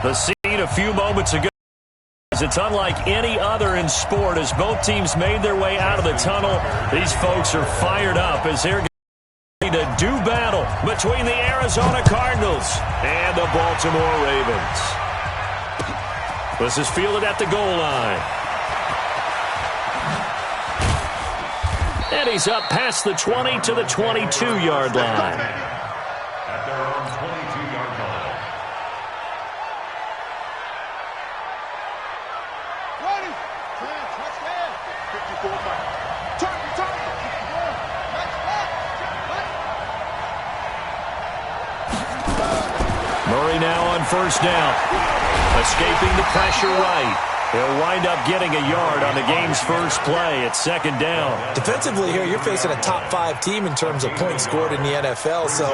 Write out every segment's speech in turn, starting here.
The scene a few moments ago. It's unlike any other in sport as both teams made their way out of the tunnel. These folks are fired up as they're going to do battle between the Arizona Cardinals and the Baltimore Ravens. This is fielded at the goal line. And he's up past the 20 to the 22-yard line. At their own 22-yard line. Ready. Touchdown. 54. Turn. Murray now on first down. Escaping the pressure right. He'll wind up getting a yard on the game's first play at second down. Defensively here, you're facing a top-5 team in terms of points scored in the NFL. So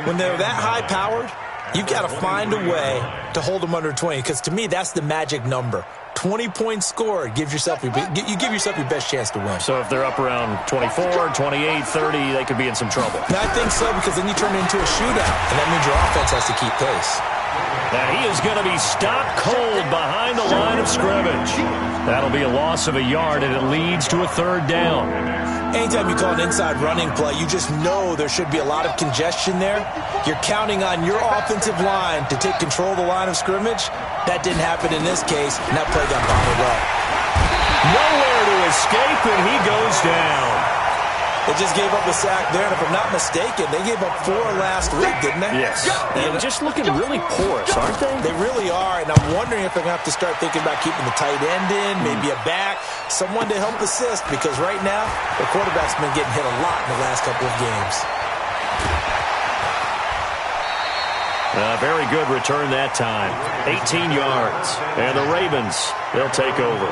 when they're that high-powered, you've got to find a way to hold them under 20. Because to me, that's the magic number. 20 points scored gives yourself you give yourself your best chance to win. So if they're up around 24, 28, 30, they could be in some trouble. And I think so, because then you turn it into a shootout, and that means your offense has to keep pace. And he is going to be stopped cold behind the line of scrimmage. That'll be a loss of a yard, and it leads to a third down. Anytime you call an inside running play, you just know there should be a lot of congestion there. You're counting on your offensive line to take control of the line of scrimmage. That didn't happen in this case, and that play got bottled up. Nowhere to escape, and he goes down. They just gave up a sack there, and if I'm not mistaken, they gave up 4 last week, didn't they? Yes. And just looking really porous, aren't they? They really are, and I'm wondering if they're going to have to start thinking about keeping the tight end in, maybe a back, someone to help assist, because right now, the quarterback's been getting hit a lot in the last couple of games. A very good return that time. 18 yards. And the Ravens, they'll take over.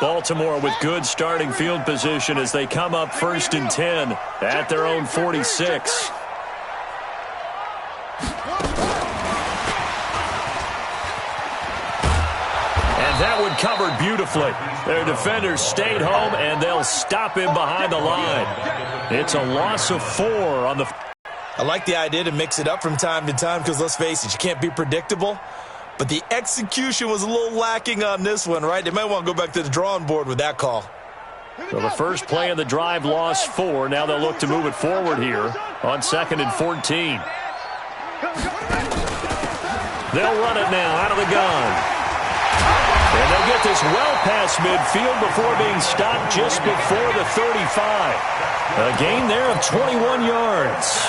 Baltimore with good starting field position as they come up 1st and 10 at their own 46. And that one covered beautifully. Their defenders stayed home, and they'll stop him behind the line. It's a loss of 4 on the... I like the idea to mix it up from time to time because, let's face it, you can't be predictable. But the execution was a little lacking on this one, right? They might want to go back to the drawing board with that call. So the first play of the drive lost 4. Now they'll look to move it forward here on 2nd and 14. They'll run it now out of the gun. And they'll get this well past midfield before being stopped just before the 35. A gain there of 21 yards.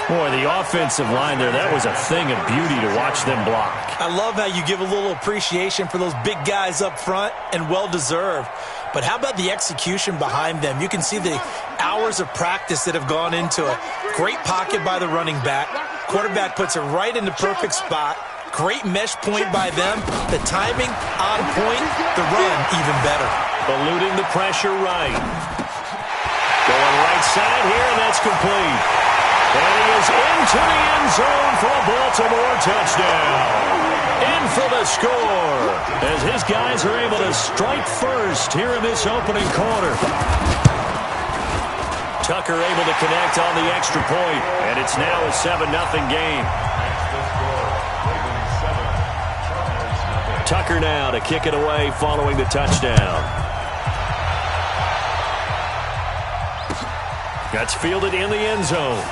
Boy, the offensive line there, that was a thing of beauty to watch them block. I love how you give a little appreciation for those big guys up front, and well-deserved. But how about the execution behind them? You can see the hours of practice that have gone into it. Great pocket by the running back. Quarterback puts it right in the perfect spot. Great mesh point by them. The timing on point. The run even better. Eluding the pressure right. Going right side here, and that's complete. And he is into the end zone for a Baltimore touchdown. In for the score as his guys are able to strike first here in this opening quarter. Tucker able to connect on the extra point, and it's now a 7-0 game. Tucker now to kick it away following the touchdown. That's fielded in the end zone.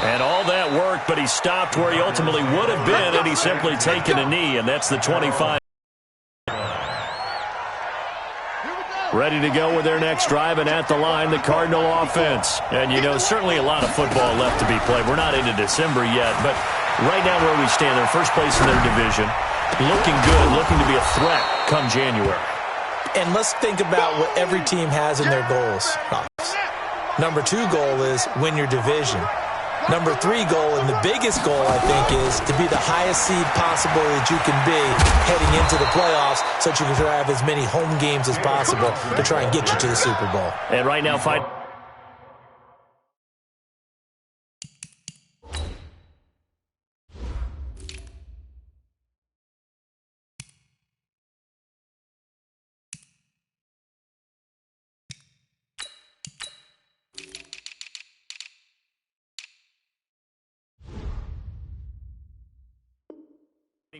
And all that worked, but he stopped where he ultimately would have been, and he's simply taken a knee, and that's the 25. Ready to go with their next drive, and at the line, the Cardinal offense. And, you know, certainly a lot of football left to be played. We're not into December yet, but right now where we stand, they're first place in their division. Looking good, looking to be a threat come January. And let's think about what every team has in their goals. Number 2 goal is win your division. Number 3 goal, and the biggest goal, I think, is to be the highest seed possible that you can be heading into the playoffs so that you can have as many home games as possible to try and get you to the Super Bowl. And right now, fight.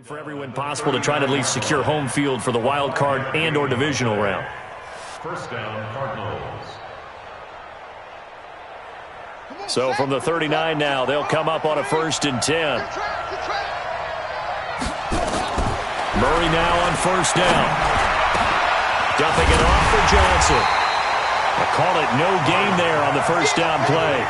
For every win possible to try to at least secure home field for the wild card and or divisional round. First down, Cardinals. So from the 39 now, they'll come up on a 1st and 10. Murray now on 1st down. Dumping it off for Johnson. I call it no gain there on the 1st down play.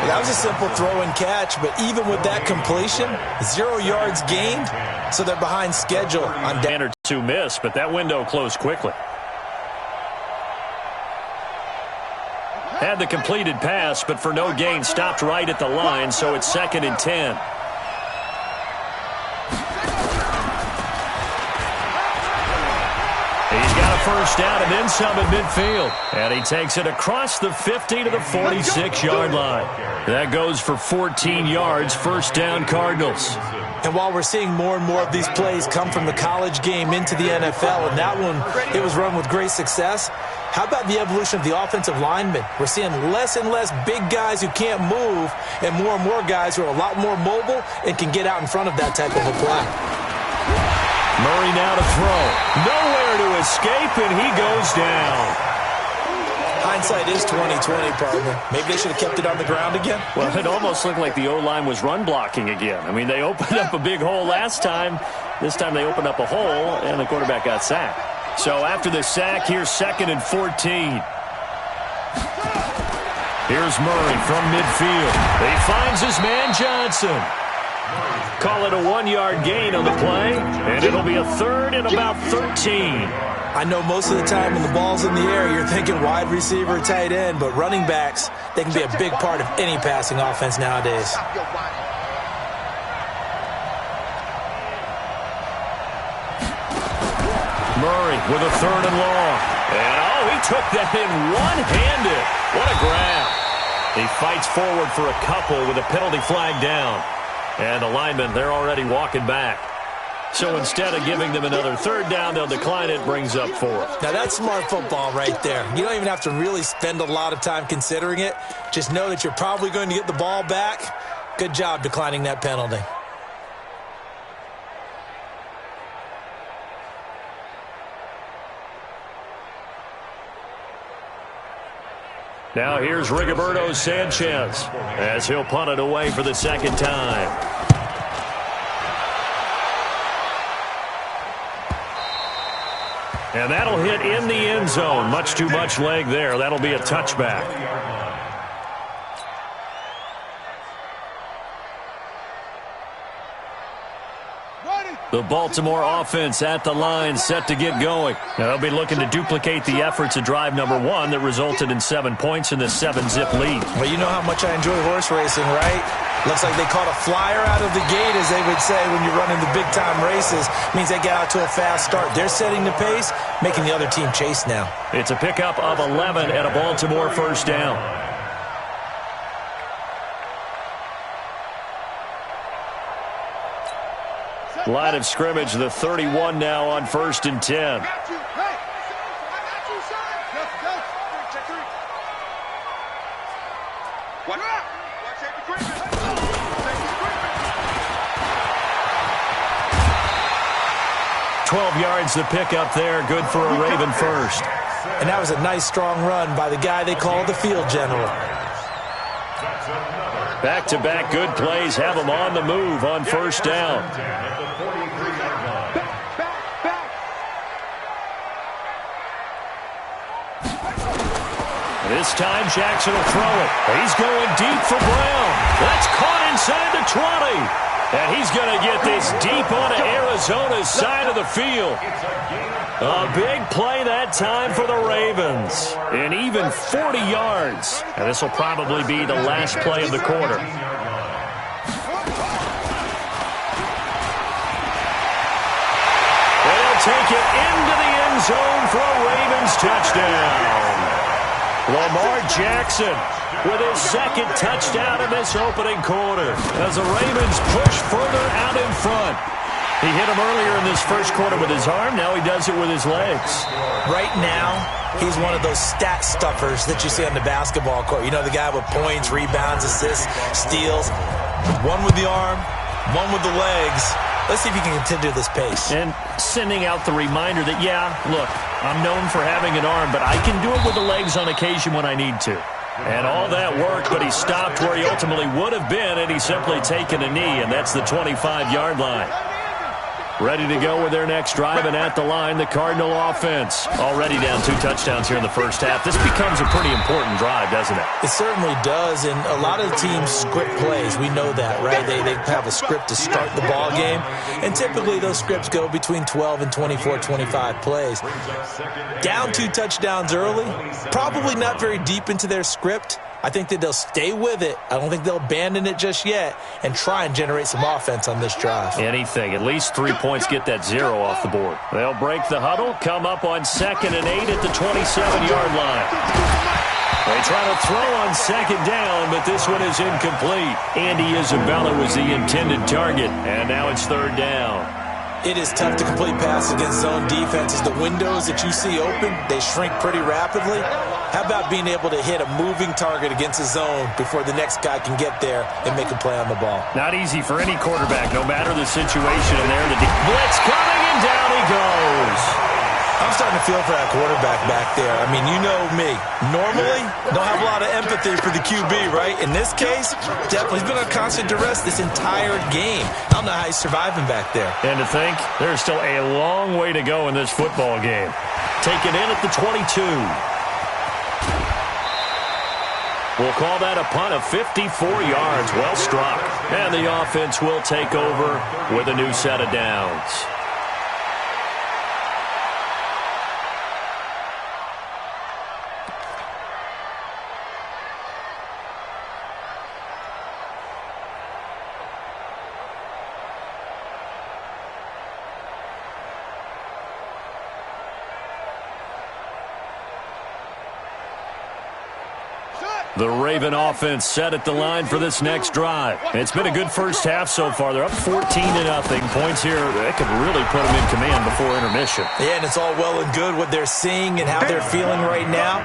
That was a simple throw and catch, but even with that completion, 0 yards gained, so they're behind schedule on down or 2 missed, but that window closed quickly. Had the completed pass, but for no gain, stopped right at the line, so it's 2nd and 10. He's got a 1st down and then some at midfield. And he takes it across the 50 to the 46-yard line. That goes for 14 yards, 1st down Cardinals. And while we're seeing more and more of these plays come from the college game into the NFL, and that one, it was run with great success, how about the evolution of the offensive linemen? We're seeing less and less big guys who can't move and more guys who are a lot more mobile and can get out in front of that type of a play. Murray now to throw. Nowhere to escape, and he goes down. Hindsight is 20/20, partner. Maybe they should have kept it on the ground again. Well, it almost looked like the O-line was run blocking again. I mean, they opened up a big hole last time. This time they opened up a hole, and the quarterback got sacked. So after the sack, here's 2nd and 14. Here's Murray from midfield. He finds his man Johnson. Call it a 1-yard gain on the play, and it'll be a 3rd and about 13. I know most of the time when the ball's in the air, you're thinking wide receiver, tight end, but running backs, they can be a big part of any passing offense nowadays. Murray with a 3rd and long. And, he took that in one-handed. What a grab. He fights forward for a couple with a penalty flag down. And the linemen, they're already walking back. So instead of giving them another 3rd down, they'll decline it, brings up 4th. Now that's smart football right there. You don't even have to really spend a lot of time considering it. Just know that you're probably going to get the ball back. Good job declining that penalty. Now here's Rigoberto Sanchez as he'll punt it away for the 2nd time. And that'll hit in the end zone. Much too much leg there. That'll be a touchback. The Baltimore offense at the line, set to get going. Now they'll be looking to duplicate the efforts of drive number 1 that resulted in 7 points in the 7-zip lead. Well, you know how much I enjoy horse racing, right? Looks like they caught a flyer out of the gate, as they would say when you're running the big-time races. Means they get out to a fast start. They're setting the pace, making the other team chase now. It's a pickup of 11 at a Baltimore 1st down. Line of scrimmage, the 31 now on 1st and 10. Yards the pickup there, good for a Raven first. And that was a nice strong run by the guy they call the field general. Back-to-back good plays have them on the move on 1st down. This time Jackson will throw it. He's going deep for Brown. That's caught inside the 20. And he's going to get this deep onto Arizona's side of the field. A big play that time for the Ravens. And even 40 yards. And this will probably be the last play of the quarter. zone for a Ravens touchdown. Lamar Jackson with his second touchdown in this opening quarter as the Ravens push further out in front. He hit him earlier in this first quarter with his arm. Now he does it with his legs. Right now, he's one of those stat stuffers that you see on the basketball court. You know, the guy with points, rebounds, assists, steals. One with the arm, one with the legs. Let's see if he can continue this pace. And sending out the reminder that, yeah, look, I'm known for having an arm, but I can do it with the legs on occasion when I need to. And all that worked, but he stopped where he ultimately would have been, and he's simply taken a knee, and that's the 25-yard line. Ready to go with their next drive, and at the line, the Cardinal offense. Already down 2 touchdowns here in the first half. This becomes a pretty important drive, doesn't it? It certainly does, and a lot of the teams script plays. We know that, right? They have a script to start the ball game, and typically those scripts go between 12 and 24, 25 plays. Down 2 touchdowns early, probably not very deep into their script. I think that they'll stay with it. I don't think they'll abandon it just yet and try and generate some offense on this drive. Anything. At least 3 points, get that 0 off the board. They'll break the huddle, come up on 2nd and 8 at the 27-yard line. They try to throw on 2nd down, but this one is incomplete. Andy Isabella was the intended target, and now it's 3rd down. It is tough to complete passes against zone defenses. The windows that you see open, they shrink pretty rapidly. How about being able to hit a moving target against a zone before the next guy can get there and make a play on the ball? Not easy for any quarterback, no matter the situation in there. The blitz coming, and down he goes. I'm starting to feel for that quarterback back there. I mean, you know me. Normally, don't have a lot of empathy for the QB, right? In this case, definitely he's been on constant duress this entire game. I don't know how he's surviving back there. And to think, there's still a long way to go in this football game. Taken in at the 22. We'll call that a punt of 54 yards. Well struck. And the offense will take over with a new set of downs. The Raven offense set at the line for this next drive. It's been a good first half so far. They're up 14-0. Points here that could really put them in command before intermission. Yeah, and it's all well and good what they're seeing and how they're feeling right now.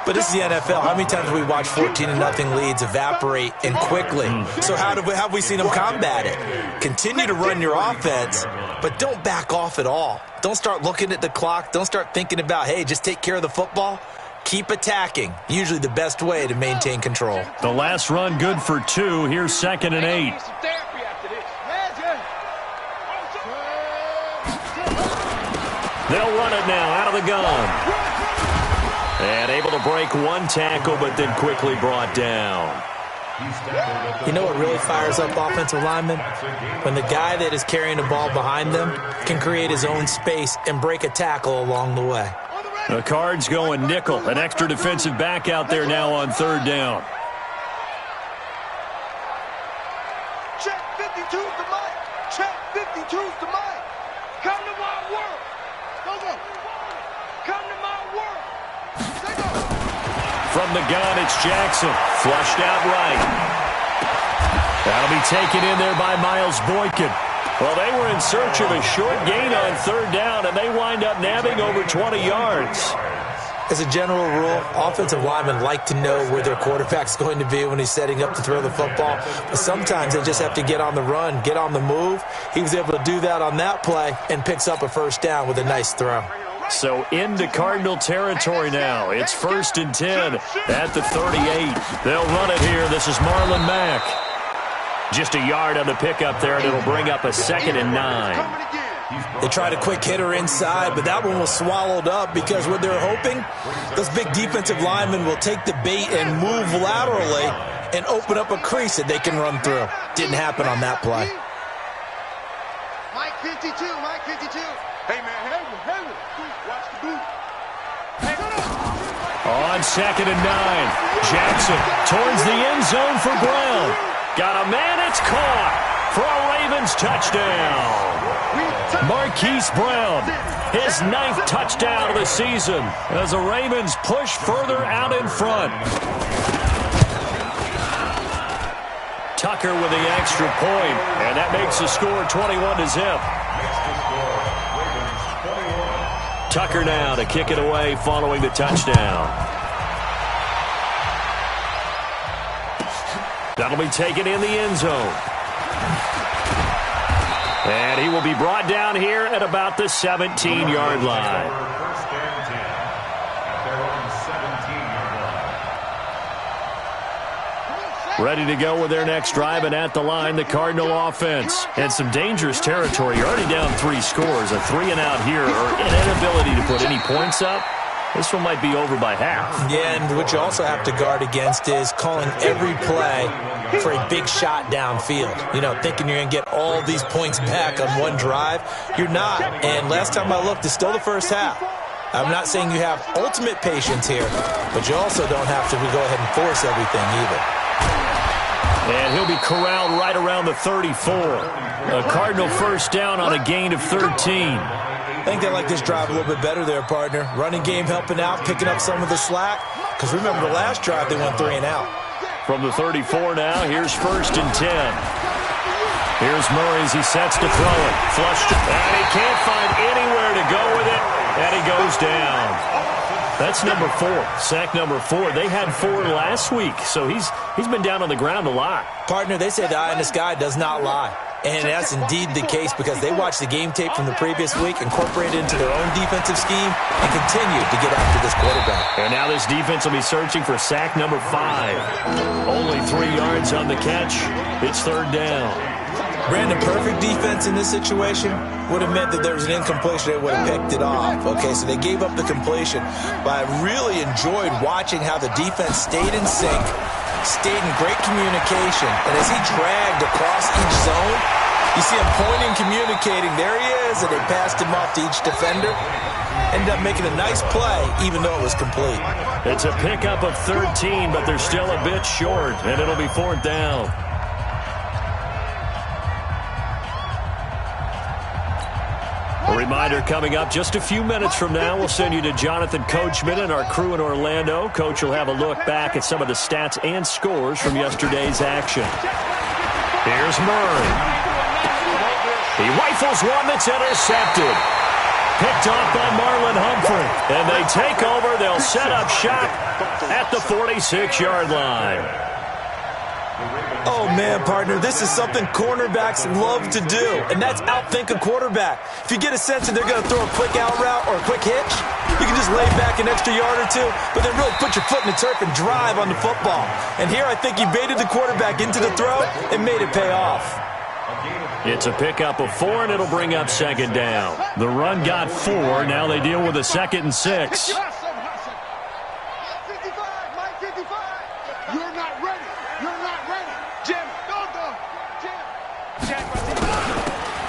But this is the NFL. How many times have we watched 14-0 leads evaporate and quickly? So how have we seen them combat it? Continue to run your offense, but don't back off at all. Don't start looking at the clock. Don't start thinking about, hey, just take care of the football. Keep attacking. Usually the best way to maintain control. The last run good for 2. Here's 2nd and 8. They'll run it now out of the gun. And able to break 1 tackle, but then quickly brought down. You know what really fires up offensive linemen? When the guy that is carrying the ball behind them can create his own space and break a tackle along the way. The Cards going nickel. An extra defensive back out there now on 3rd down. Check 52's the mic. Check 52's the mic. Come to my work. Go. Come to my work. Take off. From the gun, it's Jackson. Flushed out right. That'll be taken in there by Miles Boykin. Well, they were in search of a short gain on 3rd down, and they wind up nabbing over 20 yards. As a general rule, offensive linemen like to know where their quarterback's going to be when he's setting up to throw the football. But sometimes they just have to get on the run, get on the move. He was able to do that on that play and picks up a 1st down with a nice throw. So into Cardinal territory now. It's 1st and 10 at the 38. They'll run it here. This is Marlon Mack. Just a yard on the pickup there, and it'll bring up a 2nd and 9. They tried a quick hitter inside, but that one was swallowed up because what they're hoping, those big defensive linemen will take the bait and move laterally and open up a crease that they can run through. Didn't happen on that play. Mike 52, Mike 52. Hey, man, hey, watch the boot. Hey, on 2nd and 9, Jackson towards the end zone for Brown. Got a man, it's caught. for a Ravens touchdown. Marquise Brown, his 9th touchdown of the season as the Ravens push further out in front. Tucker with the extra point, and that makes the score 21-0. Tucker now to kick it away following the touchdown. That'll be taken in the end zone. And he will be brought down here at about the 17-yard line. First and 10 at their own 17-yard line. Ready to go with their next drive, and at the line, the Cardinal offense. And some dangerous territory. You're already down 3 scores. A 3-and-out here, or an inability to put any points up. This one might be over by half. Yeah, and what you also have to guard against is calling every play for a big shot downfield. You know, thinking you're going to get all these points back on one drive. You're not. And last time I looked, it's still the first half. I'm not saying you have ultimate patience here, but you also don't have to go ahead and force everything either. And he'll be corralled right around the 34. A Cardinal first down on a gain of 13. I think they like this drive a little bit better there, partner. Running game helping out, picking up some of the slack. Because remember, the last drive they went 3-and-out. From the 34 now, here's first and 10. Here's Murray as he sets to throw it. Flushed, and he can't find anywhere to go with it, and he goes down. That's number 4, sack number 4. They had 4 last week, so he's been down on the ground a lot. Partner, they say the eye in the sky does not lie. And that's indeed the case because they watched the game tape from the previous week, incorporated it into their own defensive scheme, and continued to get after this quarterback. And now this defense will be searching for sack number 5. Only 3 yards on the catch. It's third down. Brandon, perfect defense in this situation would have meant that there was an incompletion. They would have picked it off. Okay, so they gave up the completion. But I really enjoyed watching how the defense stayed in sync, stayed in great communication. And as he dragged across each zone, you see him pointing, communicating. There he is, and they passed him off to each defender. Ended up making a nice play, even though it was complete. It's a pickup of 13, but they're still a bit short, and it'll be fourth down. A reminder coming up just a few minutes from now, we'll send you to Jonathan Coachman and our crew in Orlando. Coach will have a look back at some of the stats and scores from yesterday's action. Here's Murray. He rifles one that's intercepted. Picked off by Marlon Humphrey. And they take over. They'll set up shop at the 46-yard line. Oh, man, partner, this is something cornerbacks love to do, and that's outthink a quarterback. If you get a sense that they're going to throw a quick out route or a quick hitch, you can just lay back an extra yard or 2, but then really put your foot in the turf and drive on the football. And here I think you baited the quarterback into the throw and made it pay off. It's a pickup of 4, and it'll bring up second down. The run got 4. Now they deal with a 2nd and 6.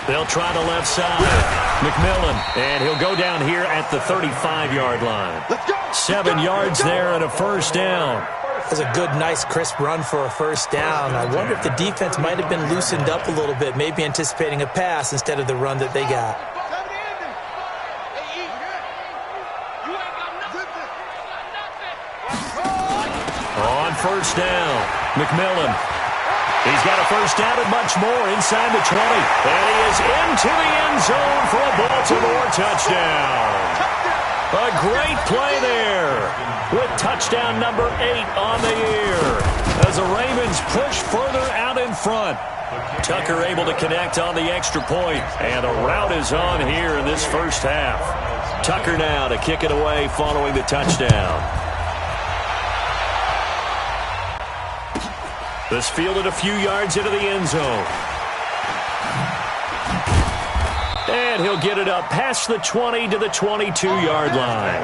They'll try the left side. McMillan, and he'll go down here at the 35-yard line. 7 yards there and a first down. That's a good, nice, crisp run for a first down. I wonder if the defense might have been loosened up a little bit, maybe anticipating a pass instead of the run that they got. On first down, McMillan. He's got a first down and much more inside the 20. And he is into the end zone for a Baltimore touchdown. A great play there with touchdown number 8 on the year as the Ravens push further out in front. Tucker able to connect on the extra point, and a rout is on here in this first half. Tucker now to kick it away following the touchdown. This fielded a few yards into the end zone. And he'll get it up past the 20 to the 22-yard line.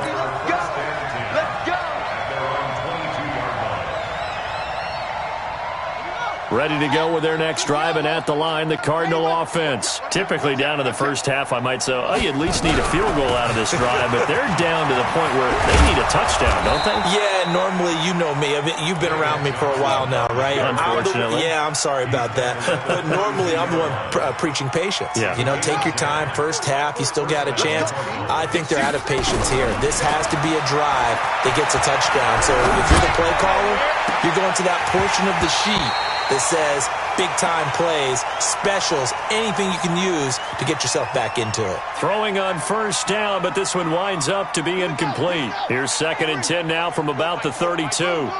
Ready to go with their next drive, and at the line, the Cardinal offense. Typically down to the first half, I might say, oh, you at least need a field goal out of this drive, but they're down to the point where they need a touchdown, don't they? Yeah, normally, you know me. I mean, you've been around me for a while now, right? Unfortunately. I'm sorry about that. But normally, I'm the one preaching patience. Yeah. You know, take your time. First half, you still got a chance. I think they're out of patience here. This has to be a drive that gets a touchdown. So if you're the play caller, you're going to that portion of the sheet that says big-time plays, specials, anything you can use to get yourself back into it. Throwing on first down, but this one winds up to be incomplete. Here's 2nd and 10 now from about the 32.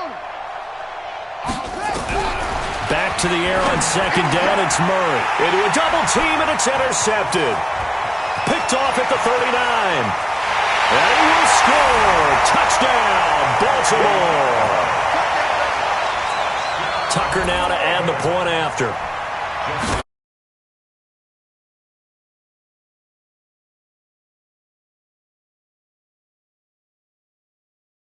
Back to the air on 2nd down, it's Murray. Into a double team, and it's intercepted. Picked off at the 39. And he will score. Touchdown, Baltimore. Tucker now to add the point after.